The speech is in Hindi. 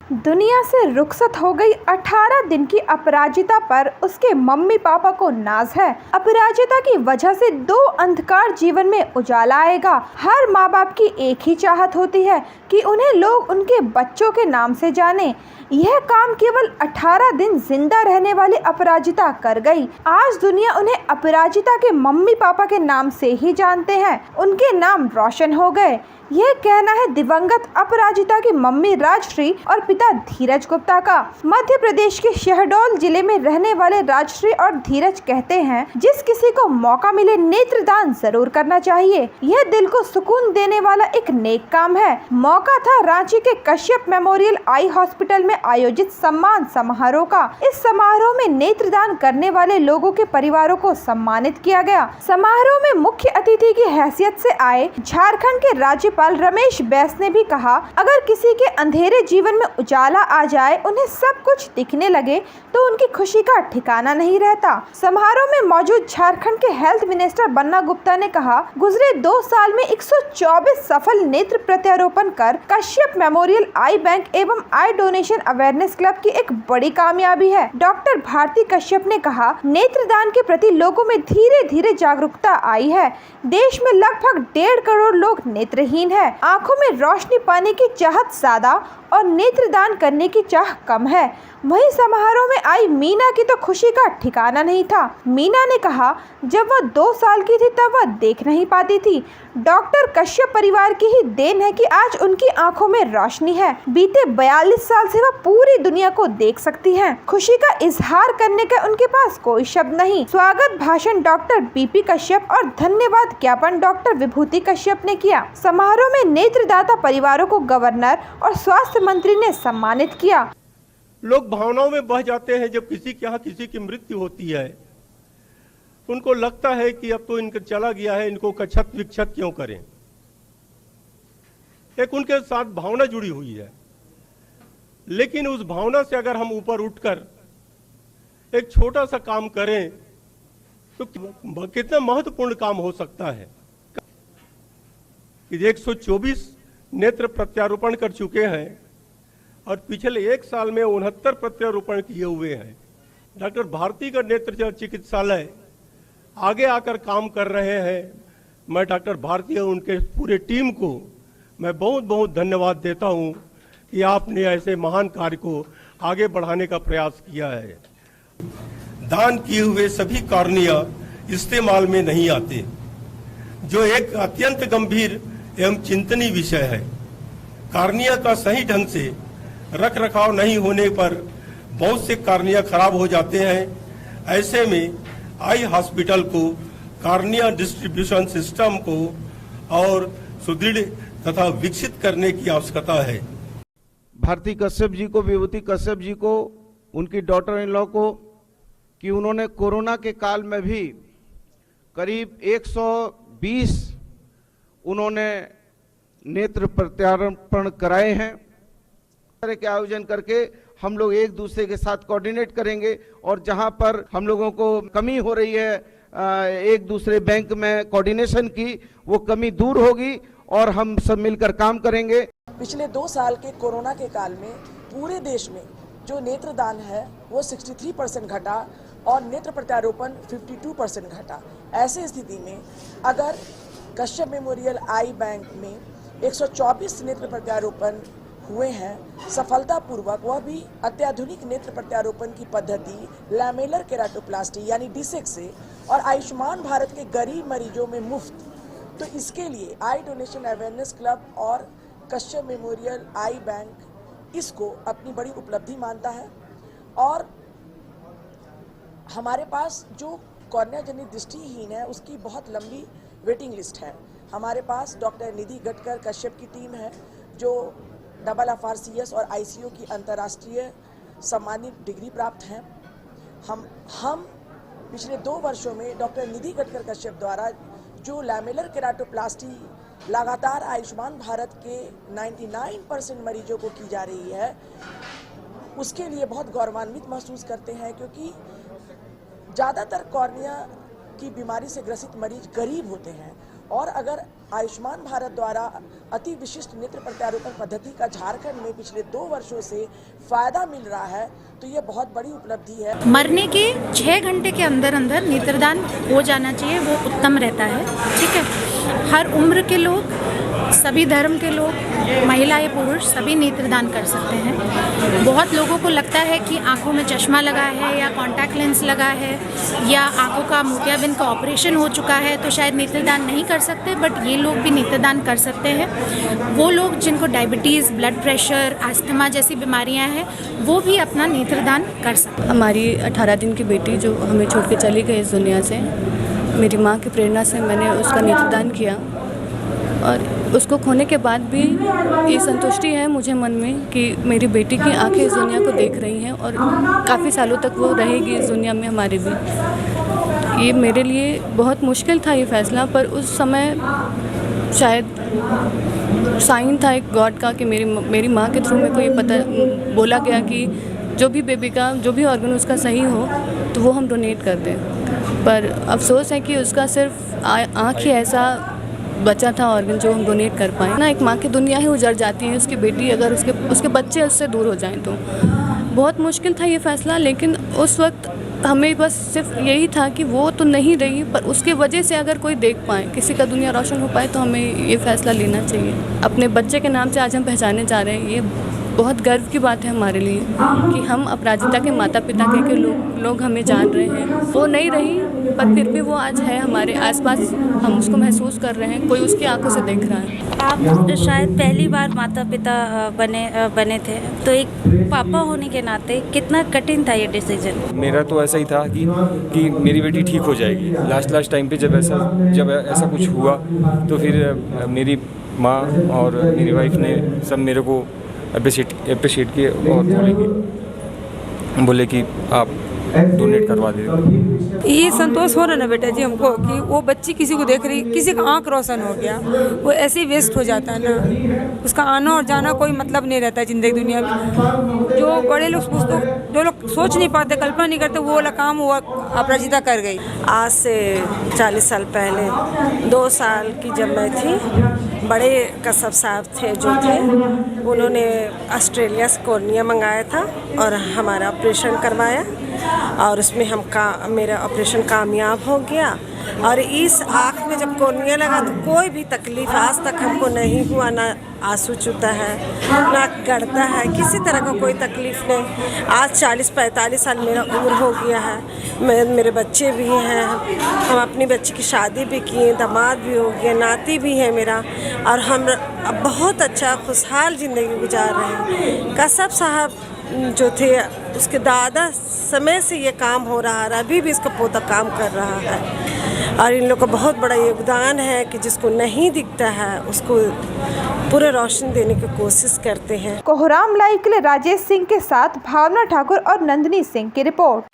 दुनिया से रुखसत हो गई 18 दिन की अपराजिता पर उसके मम्मी पापा को नाज है। अपराजिता की वजह से 2 अंधकार जीवन में उजाला आएगा। हर माँ बाप की एक ही चाहत होती है कि उन्हें लोग उनके बच्चों के नाम से जाने। यह काम केवल 18 दिन जिंदा रहने वाली अपराजिता कर गई। आज दुनिया उन्हें अपराजिता के मम्मी पापा के नाम से ही जानते हैं। उनके नाम रोशन हो गए। यह कहना है दिवंगत अपराजिता की मम्मी राजश्री और पिता धीरज गुप्ता का। मध्य प्रदेश के शहडोल जिले में रहने वाले राजश्री और धीरज कहते हैं, जिस किसी को मौका मिले नेत्रदान जरूर करना चाहिए। यह दिल को सुकून देने वाला एक नेक काम है। मौका था रांची के कश्यप मेमोरियल आई हॉस्पिटल में आयोजित सम्मान समारोह का। इस समारोह में नेत्रदान करने वाले लोगों के परिवारों को सम्मानित किया गया। समारोह में मुख्य अतिथि की हैसियत से आए झारखंड के राज्यपाल रमेश बैस ने भी कहा, अगर किसी के अंधेरे जीवन में उजाला आ जाए, उन्हें सब कुछ दिखने लगे तो उनकी खुशी का ठिकाना नहीं रहता। समारोह में मौजूद झारखंड के हेल्थ मिनिस्टर बन्ना गुप्ता ने कहा, गुजरे 2 साल में 124 सफल नेत्र प्रत्यारोपण कर कश्यप मेमोरियल आई बैंक एवं आई डोनेशन अवेयरनेस क्लब की एक बड़ी कामयाबी है। डॉक्टर भारती कश्यप ने कहा, नेत्रदान के प्रति लोगों में धीरे धीरे जागरूकता आई है। देश में लगभग 1.5 करोड़ लोग नेत्रहीन है। आंखों में रोशनी पाने की चाहत ज्यादा और नेत्रदान करने की चाह कम है। वहीं समारोह में आई मीना की तो खुशी का ठिकाना नहीं था। मीना ने कहा, जब वह 2 साल की थी तब वह देख नहीं पाती थी। डॉक्टर कश्यप परिवार की ही देन है कि आज उनकी आंखों में रोशनी है। बीते 42 साल से वह पूरी दुनिया को देख सकती हैं। खुशी का इजहार करने का उनके पास कोई शब्द नहीं। स्वागत भाषण डॉक्टर बीपी कश्यप और धन्यवाद ज्ञापन डॉक्टर विभूति कश्यप ने किया। समारोह में नेत्रदाता परिवारों को गवर्नर और स्वास्थ्य मंत्री ने सम्मानित किया। लोग भावनाओं में बह जाते हैं जब किसी के यहाँ किसी की मृत्यु होती है। उनको लगता है कि अब तो इनका चला गया है, इनको कछत विक्षत क्यों करें। एक उनके साथ भावना जुड़ी हुई है, लेकिन उस भावना से अगर हम ऊपर उठकर एक छोटा सा काम करें तो कितना महत्वपूर्ण काम हो सकता है। 124 नेत्र प्रत्यारोपण कर चुके हैं और पिछले 1 साल में 69 प्रत्यारोपण किए हुए हैं। डॉक्टर भारती का नेत्र चिकित्सालय आगे आकर काम कर रहे हैं। मैं डॉक्टर भारती और उनके पूरे टीम को मैं बहुत बहुत धन्यवाद देता हूं कि आपने ऐसे महान कार्य को आगे बढ़ाने का प्रयास किया है। दान किए हुए सभी कॉर्निया इस्तेमाल में नहीं आते, जो एक अत्यंत गंभीर एवं चिंतनीय विषय है। कॉर्निया का सही ढंग से रख रखाव नहीं होने पर बहुत से कॉर्निया खराब हो जाते हैं। ऐसे में आई हॉस्पिटल को कॉर्निया डिस्ट्रीब्यूशन सिस्टम को और सुदृढ़ तथा विकसित करने की आवश्यकता है। भारती कश्यप जी को, विभूति कश्यप जी को, उनकी डॉटर इन लॉ को, कि उन्होंने कोरोना के काल में भी करीब 120 उन्होंने नेत्र प्रत्यारोपण कराए हैं। तरह के आयोजन करके हम लोग एक दूसरे के साथ कोऑर्डिनेट करेंगे और जहां पर हम लोगों को कमी हो रही है एक दूसरे बैंक में कोऑर्डिनेशन की, वो कमी दूर होगी और हम सब मिलकर काम करेंगे। पिछले 2 साल के कोरोना के काल में पूरे देश में जो नेत्रदान है वो 63% घटा और नेत्र प्रत्यारोपण 52% घटा। ऐसे स्थिति में अगर कश्यप मेमोरियल आई बैंक में 124 नेत्र प्रत्यारोपण हुए हैं सफलतापूर्वक, वह भी अत्याधुनिक नेत्र प्रत्यारोपण की पद्धति लैमेलर केराटोप्लास्टी यानी डिसेक से, और आयुष्मान भारत के गरीब मरीजों में मुफ्त। तो इसके लिए आई डोनेशन अवेयरनेस क्लब और कश्यप मेमोरियल आई बैंक इसको अपनी बड़ी उपलब्धि मानता है। और हमारे पास जो कॉर्निया जनित दृष्टिहीन है उसकी बहुत लंबी वेटिंग लिस्ट है। हमारे पास डॉक्टर निधि गटकर कश्यप की टीम है जो FRCS और ICO की अंतर्राष्ट्रीय सम्मानित डिग्री प्राप्त हैं। हम पिछले 2 वर्षों में डॉक्टर निधि गटकर कश्यप द्वारा जो लैमेलर केराटोप्लास्टी लगातार आयुष्मान भारत के 99% मरीजों को की जा रही है, उसके लिए बहुत गौरवान्वित महसूस करते हैं, क्योंकि ज़्यादातर कॉर्निया की बीमारी से ग्रसित मरीज गरीब होते हैं और अगर आयुष्मान भारत द्वारा अति विशिष्ट नेत्र प्रत्यारोपण पद्धति का झारखंड में पिछले 2 वर्षों से फायदा मिल रहा है, तो ये बहुत बड़ी उपलब्धि है। मरने के 6 घंटे के अंदर अंदर नेत्रदान हो जाना चाहिए, वो उत्तम रहता है। ठीक है, हर उम्र के लोग, सभी धर्म के लोग, महिलाएं पुरुष सभी नेत्रदान कर सकते हैं। बहुत लोगों को लगता है कि आंखों में चश्मा लगा है या कॉन्टैक्ट लेंस लगा है या आंखों का मोतियाबिंद का ऑपरेशन हो चुका है तो शायद नेत्रदान नहीं कर सकते, बट ये लोग भी नेत्रदान कर सकते हैं। वो लोग जिनको डायबिटीज़, ब्लड प्रेशर, अस्थमा जैसी बीमारियां हैं, वो भी अपना नेत्रदान कर सकते हैं। हमारी 18 दिन की बेटी जो हमें छोड़ के चली गई इस दुनिया से, मेरी माँ की प्रेरणा से मैंने उसका नेत्रदान किया और उसको खोने के बाद भी ये संतुष्टि है मुझे मन में कि मेरी बेटी की आंखें इस दुनिया को देख रही हैं और काफ़ी सालों तक वो रहेगी इस दुनिया में हमारे भी। ये मेरे लिए बहुत मुश्किल था ये फ़ैसला, पर उस समय शायद साइन था एक गॉड का कि मेरी माँ के थ्रू मेरे को ये पता बोला गया कि जो भी बेबी का जो भी ऑर्गन उसका सही हो तो वो हम डोनेट कर दें। पर अफसोस है कि उसका सिर्फ आँख ही ऐसा बचा था ऑर्गन जो हम डोनेट कर पाए ना। एक माँ की दुनिया ही उजड़ जाती है, उसकी बेटी अगर उसके बच्चे उससे दूर हो जाएं तो बहुत मुश्किल था ये फ़ैसला। लेकिन उस वक्त हमें बस सिर्फ यही था कि वो तो नहीं रही, पर उसके वजह से अगर कोई देख पाए, किसी का दुनिया रोशन हो पाए, तो हमें ये फ़ैसला लेना चाहिए। अपने बच्चे के नाम से आज हम पहचाने जा रहे हैं, ये बहुत गर्व की बात है हमारे लिए कि हम अपराजिता के माता पिता के लोग हमें जान रहे हैं। वो नहीं रही पर फिर भी वो आज है हमारे आसपास, हम उसको महसूस कर रहे हैं, कोई उसकी आंखों से देख रहा है। आप शायद पहली बार माता पिता बने थे, तो एक पापा होने के नाते कितना कठिन था ये डिसीजन? मेरा तो ऐसा ही था कि मेरी बेटी ठीक हो जाएगी। लास्ट टाइम पे जब ऐसा कुछ हुआ तो फिर मेरी माँ और मेरी वाइफ ने सब मेरे को अप्रिशिएट किए और बोले कि आप डोनेट करवा दे। ये संतोष हो रहा ना बेटा जी हमको कि वो बच्ची किसी को देख रही, किसी का आँख रोशन हो गया, वो ऐसे ही वेस्ट हो जाता है ना। उसका आना और जाना कोई मतलब नहीं रहता है ज़िंदगी दुनिया में। जो बड़े लोग जो लोग सोच नहीं पाते, कल्पना नहीं करते, वो वाला काम वो अपराजिता कर गई। आज से 40 साल पहले 2 साल की जब मैं थी, बड़े कसब साहब थे जो थे, उन्होंने ऑस्ट्रेलिया से कॉर्निया मंगाया था और हमारा ऑपरेशन करवाया और उसमें मेरा ऑपरेशन कामयाब हो गया। और इस आँख में जब कॉर्निया लगा तो कोई भी तकलीफ़ आज तक हमको नहीं हुआ, ना आंसू चूता है, ना गड़ता है, किसी तरह का कोई तकलीफ़ नहीं। आज 40-45 साल मेरा उम्र हो गया है, मेरे बच्चे भी हैं, हम अपनी बच्ची की शादी भी किए, दामाद भी हो गया, नाती भी है मेरा, और हम अब बहुत अच्छा खुशहाल ज़िंदगी गुजार रहे हैं। कसब साहब जो थे उसके दादा समय से ये काम हो रहा है, अभी भी इसका पोता काम कर रहा है और इन लोग का बहुत बड़ा योगदान है कि जिसको नहीं दिखता है उसको पूरे रोशनी देने की कोशिश करते हैं। कोहराम लाइव के लिए राजेश सिंह के साथ भावना ठाकुर और नंदिनी सिंह की रिपोर्ट।